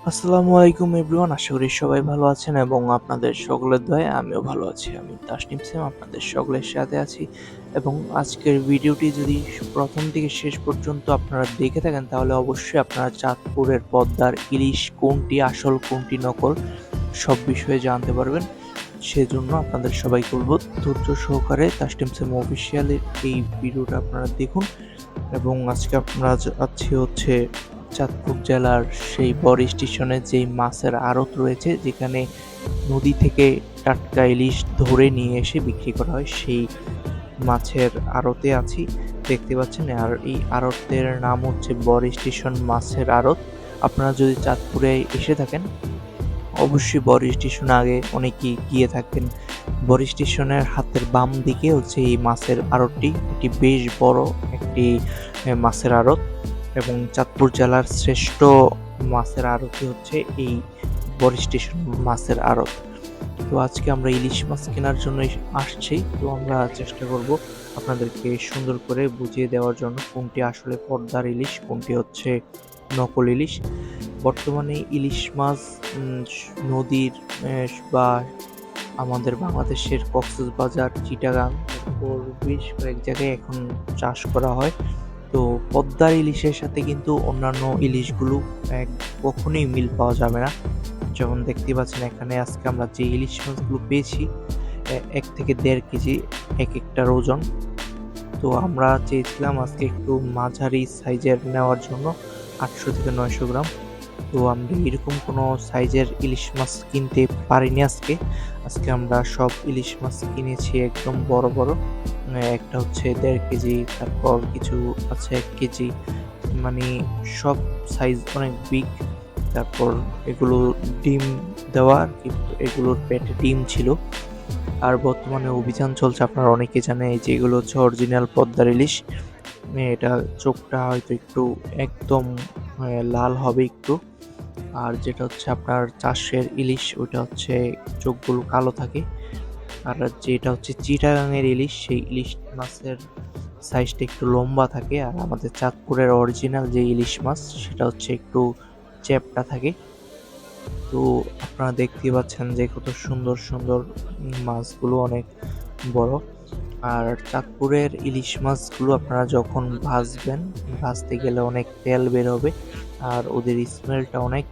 আসসালামু আলাইকুম এভরিওয়ান, আশা করি সবাই ভালো আছেন এবং আপনাদের সকলের দয়ায় আমিও ভালো আছি। আমি তাসনিম সিম আপনাদের সকলের সাথে আছি এবং আজকের ভিডিওটি যদি প্রথম থেকে শেষ পর্যন্ত আপনারা দেখে থাকেন তাহলে অবশ্যই আপনারা চাঁদপুরের পদ্মার ইলিশ কোনটি আসল কোনটি নকল সব বিষয়ে জানতে পারবেন। সেজন্য আপনাদের সবাইকে বলবো ধৈর্য সহকারে তাসনিম সিম অফিসিয়ালের এই ভিডিওটা আপনারা দেখুন। এবং আজকে আপনারা যাচ্ছি হচ্ছে চাঁদপুর জেলার সেই বড় স্টেশনে যেই মাছের আড়ত রয়েছে, যেখানে নদী থেকে টাটকা ইলিশ ধরে নিয়ে এসে বিক্রি করা হয়, সেই মাছের আড়তে আছি, দেখতে পাচ্ছেন। আর এই আড়তের নাম হচ্ছে বড় স্টেশন মাছের আড়ত। আপনারা যদি চাঁদপুরে এসে থাকেন অবশ্যই বড় স্টেশনে আগে অনেকেই গিয়ে থাকেন। বড় স্টেশনের হাতের বাম দিকে হচ্ছে এই মাছের আড়তটি, এটি বেশ বড় একটি মাছের আড়ত এবং চাঁদপুর জেলার শ্রেষ্ঠ মাছের আড়তই হচ্ছে এই বড় স্টেশন মাছের আড়ত। তো আজকে আমরা ইলিশ মাছ কেনার জন্য আসছি, তো আমরা চেষ্টা করব আপনাদেরকে সুন্দর করে বুঝিয়ে দেওয়ার জন্য কোনটি আসলে পদ্মার ইলিশ, কোনটি হচ্ছে নকল ইলিশ। বর্তমানে ইলিশ মাছ নদীর বা আমাদের বাংলাদেশের কক্সবাজার, চিটাগাং, তারপর বেশ কয়েক জায়গায় এখন চাষ করা হয়। তো পদ্মার ইলিশের সাথে কিন্তু অন্যান্য ইলিশগুলো কখনোই মিল পাওয়া যাবে না। যেমন দেখতে পাচ্ছেন এখানে আজকে আমরা যে ইলিশ মাছগুলো পেয়েছি 1 থেকে 1.5 কেজি এক একটার ওজন। তো আমরা চেয়েছিলাম আজকে একটু মাঝারি সাইজের নেওয়ার জন্য 800 থেকে 900 গ্রাম। তো আমরা এরকম কোনো সাইজের ইলিশ মাছ কিনতে পারিনি আজকে। আজকে আমরা সব ইলিশ মাছ কিনেছি একদম বড় বড়। একটা হচ্ছে 1.5 কেজি, তারপর কিছু আছে 1 কেজি, মানে সব সাইজ অনেক বিগ। তারপর এগুলো ডিম দেওয়া আর কি, এগুলোর পেটে ডিম ছিল। আর বর্তমানে অভিযান চলছে, আপনারা অনেকে জানেন, এই যে এগুলো হচ্ছে অরিজিনাল পদ্মার ইলিশ। এটা চোখটা হয়তো একটু একদম লাল হবে একটু। আর যেটা হচ্ছে আপনার চাষের ইলিশ ওইটা হচ্ছে চোখগুলো কালো থাকে। আর যেটা হচ্ছে চিটাগাংয়ের ইলিশ, সেই ইলিশ মাছের সাইজটা একটু লম্বা থাকে। আর আমাদের চাঁদপুরের অরিজিনাল যে ইলিশ মাছ সেটা হচ্ছে একটু চ্যাপ্টা থাকে। তো আপনারা দেখতেই পাচ্ছেন যে কত সুন্দর সুন্দর মাছগুলো অনেক বড়। আর চাঁদপুরের ইলিশ মাছগুলো আপনারা যখন ভাজতে গেলে অনেক তেল বের হবে আর ওদের স্মেলটা অনেক,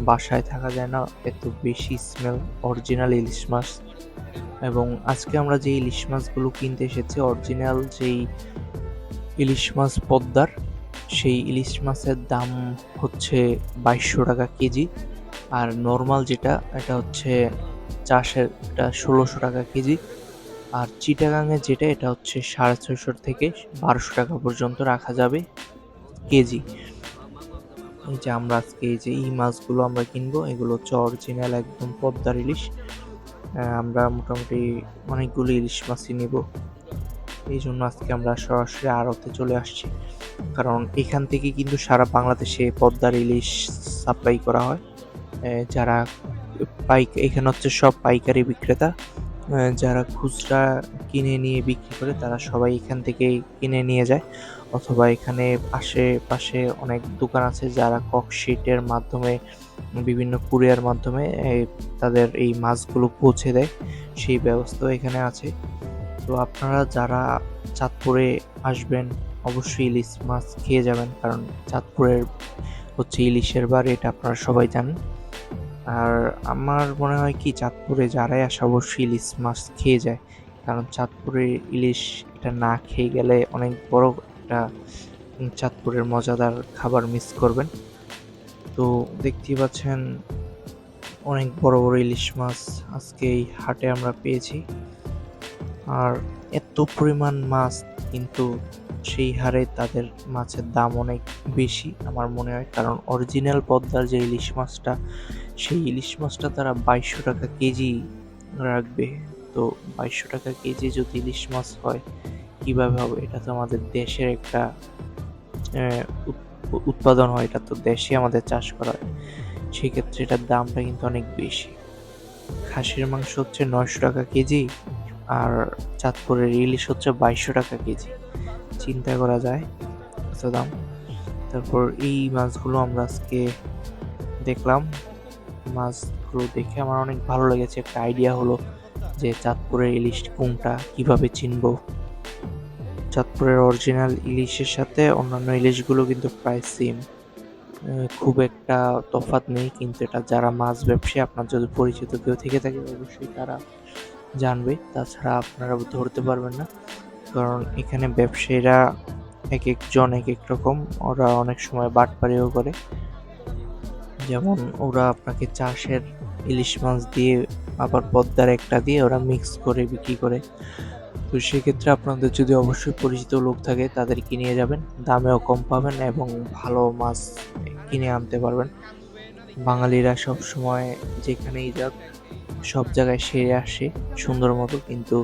বাসায় থাকা যায় না, এত বেশি স্মেল অরিজিনাল ইলিশ মাছ। এবং আজকে আমরা যে ইলিশ মাছগুলো কিনতে এসেছি অরিজিনাল যেই ইলিশ মাছ পদ্মার, সেই ইলিশ মাছের দাম হচ্ছে 2200 টাকা কেজি। আর নর্মাল যেটা এটা হচ্ছে চাষের, এটা 1600 টাকা কেজি। আর চিটাগাংয়ের যেটা এটা হচ্ছে 650 থেকে 1200 টাকা পর্যন্ত রাখা যাবে কেজি। এই যে আমরা আজকে এই যে এই মাছগুলো আমরা কিনবো, এগুলো হচ্ছে অরিজিনাল একদম পদ্মার ইলিশ। আমরা মোটামুটি অনেকগুলো ইলিশ মাছই নিব, এই জন্য আজকে আমরা সরাসরি আড়তে চলে আসছি। কারণ এখান থেকে কিন্তু সারা বাংলাদেশে পদ্মার ইলিশ সাপ্লাই করা হয়। যারা এখানে হচ্ছে সব পাইকারি বিক্রেতা, যারা খুচরা কিনে নিয়ে বিক্রি করে তারা সবাই এখান থেকেই কিনে নিয়ে যায়। অথবা এখানে আশেপাশে অনেক দোকান আছে যারা ককশিটের মাধ্যমে, বিভিন্ন কুরিয়ার মাধ্যমে তাদের এই মাছগুলো পৌঁছে দেয়, সেই ব্যবস্থাও এখানে আছে। তো আপনারা যারা চাঁদপুরে আসবেন অবশ্যই ইলিশ মাছ খেয়ে যাবেন, কারণ চাঁদপুরের হচ্ছে ইলিশের বাড়ি, এটা আপনারা সবাই জানেন। আর আমার মনে হয় কি চাঁদপুরে যারাই আসে অবশ্যই ইলিশ মাছ খেয়ে যায়, কারণ চাঁদপুরের ইলিশ এটা না খেয়ে গেলে অনেক বড় একটা চাঁদপুরের মজাদার খাবার মিস করবেন। তো দেখতেই পাচ্ছেন অনেক বড় বড় ইলিশ মাছ আজকে এই হাটে আমরা পেয়েছি। আর এত পরিমাণ মাছ, কিন্তু সেই হারে তাদের মাছের দাম অনেক বেশি আমার মনে হয়, কারণ অরিজিনাল পদ্মার যে ইলিশ মাছটা, সেই ইলিশ মাছটা তারা 2200 টাকা কেজি রাখবে। তো 2200 টাকা কেজি যদি ইলিশ মাছ হয় কিভাবে হবে? এটা তো আমাদের দেশের একটা উৎপাদন হয়, এটা তো দেশে আমাদের চাষ করা হয়, সেক্ষেত্রে এটার দামটা কিন্তু অনেক বেশি। খাসির মাংস হচ্ছে 900 টাকা কেজি, আর চাঁদপুরের ইলিশ হচ্ছে 2200 টাকা কেজি। চিন্তা করা যায় এত দাম। তারপর এই মাছগুলো আমরা আজকে দেখলাম, মাছগুলো দেখে আমার অনেক ভালো লেগেছে। একটা আইডিয়া হলো যে চাঁদপুরের ইলিশ কোনটা, কিভাবে চিনবো। চাঁদপুরের অরিজিনাল ইলিশের সাথে অন্যান্য ইলিশগুলো কিন্তু প্রায় সেম, খুব একটা তফাৎ নেই। কিন্তু এটা যারা মাছ ব্যবসায়ী, আপনার যদি পরিচিত কেউ থেকে থাকে অবশ্যই তারা জানবে, তাছাড়া আপনারা ধরতে পারবেন না। কারণ এখানে ব্যবসায়ীরা এক একজন এক এক রকম, ওরা অনেক সময় বাটপারিও করে। যেমন ওরা আপনাকে চাষের ইলিশ মাছ দিয়ে আবার পদ্মার একটা দিয়ে ওরা মিক্স করে বিক্রি করে। তো সেক্ষেত্রে আপনাদের যদি অবশ্যই পরিচিত লোক থাকে তাদেরকে নিয়ে যাবেন, দামেও কম পাবেন এবং ভালো মাছ কিনে আনতে পারবেন। বাঙালিরা সব সময় যেখানেই যাক সব জায়গায় সেরে আসে সুন্দর মতো, কিন্তু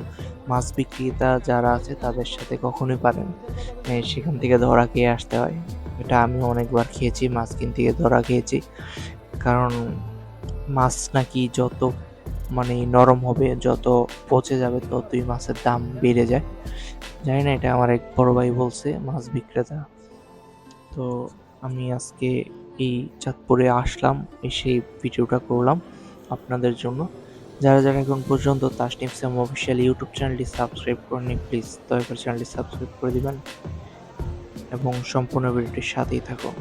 মাছ বিক্রেতা যারা আছে তাদের সাথে কখনোই পারেন সেখান থেকে ধরা খেয়ে আসতে হয়। এটা আমি অনেকবার খেয়েছি, মাছ কিনতে গিয়ে ধরা খেয়েছি। কারণ মাছ নাকি যত নরম হবে, যত পচে যাবে, ততই মাছের দাম বেড়ে যায়। জানি না, এটা আমার এক বড় ভাই বলছে, মাছ বিক্রেতা। তো আমি আজকে এই চাঁদপুরে আসলাম, এসে ভিডিওটা করলাম আপনাদের জন্য। যারা যারা এখন পর্যন্ত তাসনিম সাম অফিসিয়াল ইউটিউব চ্যানেলটি সাবস্ক্রাইব করেনি, প্লিজ দয়া করে চ্যানেলটি সাবস্ক্রাইব করে দিবেন এবং সম্পূর্ণ ভিডিওটির সাথেই থাকুন।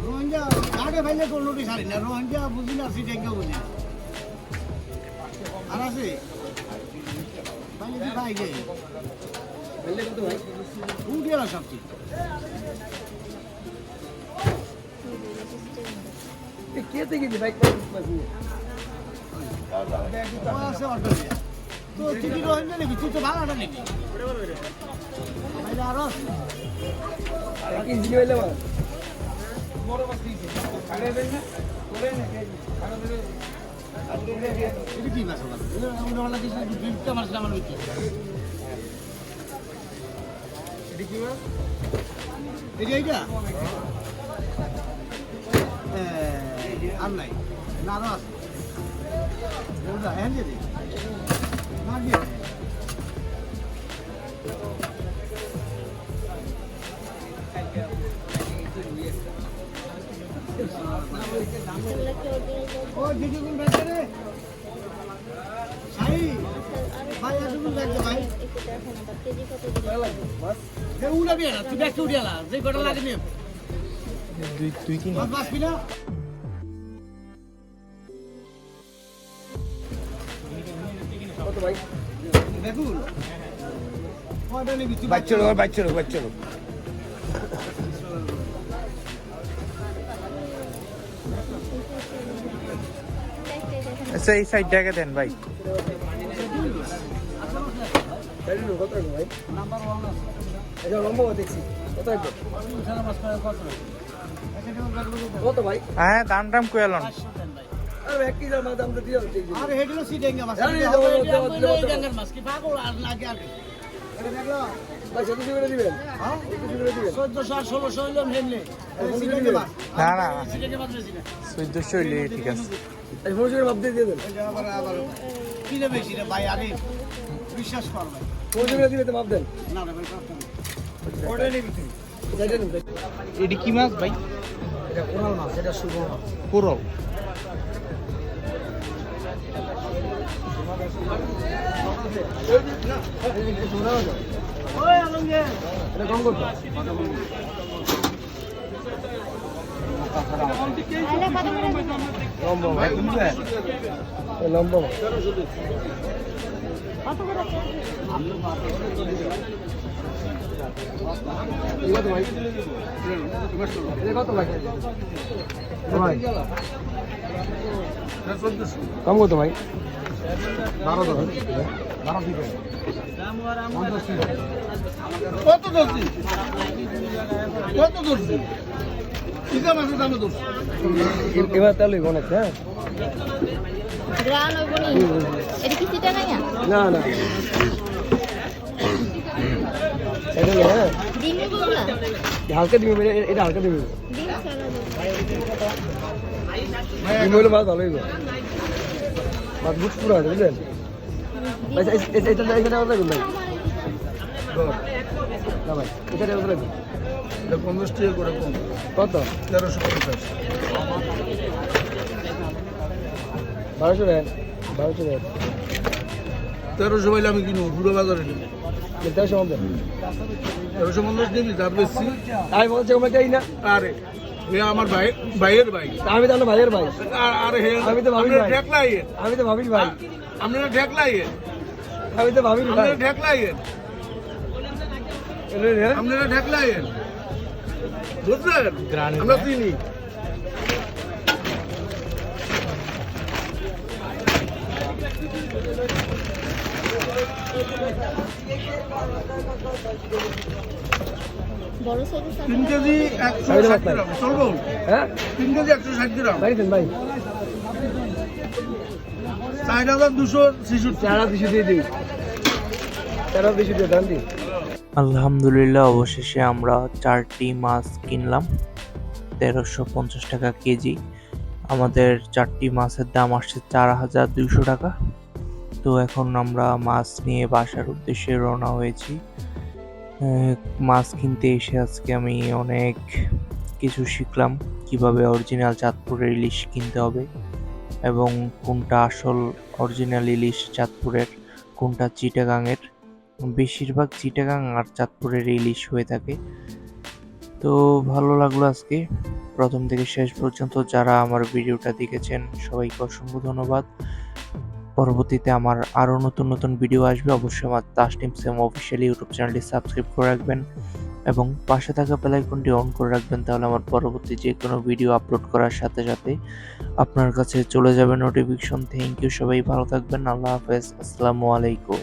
রোহিঙ্গা কাটে ভাইলে কোনো সারি না, রোহিঙ্গা বুঝি না, সিটেঙ্গা বুঝি না। আর আছে ভাইলে কি ভাই গে ভাইলে কত ভাই উড়িয়ালা সবচেয়ে কে থেকে দি ভাই আছে অর্ডার দিয়া তো চিঠি রোহিঙ্গা নেবি, তুই তো ভাড়াটা নিবি ভাইলে আরো কি জিনি হইলে বড় বাস দিয়েছে কাটে দেন না করে না কাটে দেবে। এটা কি মাছ হবে? এটা আমরা বলা কিছু দুইটা মাছ আমার হইছে। এটা কি মাছ? এটা আর নাই না আরো আছে ওটা হ্যাঁ দিয়ে দে না দিয়ে ও দিদি কোন ব্যাগ রে সাই ভাই আসুন ব্যাগ ভাই বাস হে উড়া বিয়া না তুই ব্যাগ উড়িয়ালা যে কটা লাগে নে দুই তিন বাস বিনা কত ভাই বেগুন কয়টা নিবি তুই বাচ্চা আচ্ছা, এই সাইড জায়গা দেন ভাই। হ্যাঁ, দাম টাম কইলাম। না না 1400 হইলে ঠিক আছে। বিশ্বাস কর ভাই এটি কি মাছ ভাই? এটা কোরাল মাছ, এটা শুভ কোরাল। লম্বা কত ভাই? কম কত ভাই? 12 কত ধরছি? কত ধরছি? কিসা মাছের দামে ধরছি? এবার তাহলে অনেক, হ্যাঁ? গ্রান ওগুনি এটা কি চিটা নাইয়া না না এটা না, হ্যাঁ? ডিম বললা হালকা দিবি, এটা হালকা দিবি। ডিম ছাড়া ডিম হলে মাছ ভালো হইব, মাছ বুট পুরো আছে বুঝলেন। এটা এটা এটা কত লাগবে ভাই? না ভাই, এটা কত লাগবে? এটা 50 টাকা করে কম। কত? 1350। 1200 টাকা, 1200 টাকা। 1300 পাইলে আমি কিনবো, পুরো বাজারে নিবো। 1300 মধ্যে 1350 দিবি, তার বেশি। আমি বলছি আমরা চাই না। আরে এ আমার ভাইয়ের ভাই। আমি তো আমার ভাইয়ের ভাই, আরে হে আমি তো ভাবির ভাই। ঠেকলাই, আমি তো ভাবির ভাই, আপনারা ঠেকলাই, আমি তো ভাবির ভাই। আপনারা ঠেকলাই, আপনারা ঠেকলাই, বুঝলেন? আমরা চিনি। বড় সাইজের 3 কেজি 160 গ্রাম চলবো? হ্যাঁ 3 কেজি 160 গ্রাম, ভাই দেন ভাই, 4266। চারা দিশু দিয়ে দিই, চারা দিশু দিয়ে দাম দিই। আলহামদুলিল্লাহ অবশেষে আমরা 4টি মাছ কিনলাম 1350 টাকা কেজি। আমাদের 4টি মাছের দাম আসছে 4200 টাকা। তো এখন আমরা মাছ নিয়ে বাসার উদ্দেশ্যে রওনা হয়েছি। মাছ কিনতে এসে আজকে আমি অনেক কিছু শিখলাম, কিভাবে অরিজিনাল চাঁদপুরের ইলিশ কিনতে হবে এবং কোনটা আসল অরিজিনাল ইলিশ চাঁদপুরের, কোনটা চিটাগাংয়ের। বেশিরভাগ চিটাগাং আর চাঁদপুরের ইলিশ হয়ে থাকে। তো ভালো লাগলো আজকে প্রথম থেকে শেষ পর্যন্ত যারা আমার ভিডিওটা দেখেছেন সবাইকে অসংখ্য ধন্যবাদ। পরবর্তীতে আমার আরও নতুন নতুন ভিডিও আসবে, অবশ্যই আমার তাসনিম সেম অফিসিয়াল ইউটিউব চ্যানেলটি সাবস্ক্রাইব করে রাখবেন এবং পাশে থাকা বেল আইকনটি অন করে রাখবেন, তাহলে আমার পরবর্তী যে কোনো ভিডিও আপলোড করার সাথে সাথে আপনার কাছে চলে যাবে নোটিফিকেশন। থ্যাংক ইউ, সবাই ভালো থাকবেন। আল্লাহ হাফেজ, আসসালামু আলাইকুম।